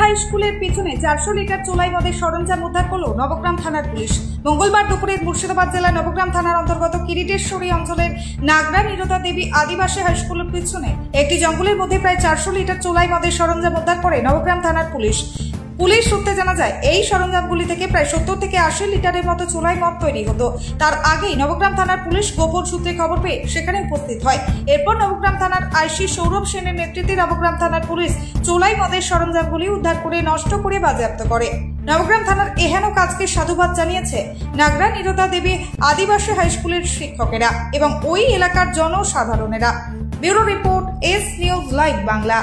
High স্কুলের পিছনে 400 litre চোলাই মদের সরঞ্জাম উদ্ধার করলো নবগ্রাম থানার পুলিশ। মঙ্গলবার দুপুরে মুর্শিদাবাদ জেলার নবগ্রাম থানার অন্তর্গত কিরিটেশ্বরী অঞ্চলের নাগরা নিরোধা দেবী আদিবাসী হাই স্কুলের পিছনে একটি জঙ্গলের মধ্যে প্রায় 400 লিটার চোলাই মদের সরঞ্জাম উদ্ধার করে নবগ্রাম থানার পুলিশ। পুলিশ সূত্রে জানা যায়, এই সরঞ্জামগুলি থেকে প্রায় 70 থেকে 80 লিটারের মতো চোলাই মদ তৈরি হতো। তার আগেই নবগ্রাম থানার পুলিশ গোপন সূত্রে খবর পেয়ে সেখানে উপস্থিত হয়। এরপর নবগ্রাম থানার আইসি সৌরভ সেনের নেতৃত্বে নবগ্রাম থানার পুলিশ চোলাই মদের সরঞ্জামগুলি উদ্ধার করে নষ্ট করে বাজেয়াপ্ত করে। নবগ্রাম থানার এহেন কাজকে সাধুবাদ জানিয়েছে নাগরা নিরোধা দেবী আদিবাসী হাই স্কুলের শিক্ষকেরা এবং ওই এলাকার জনসাধারণেরা। Bureau report, S news live Bangla.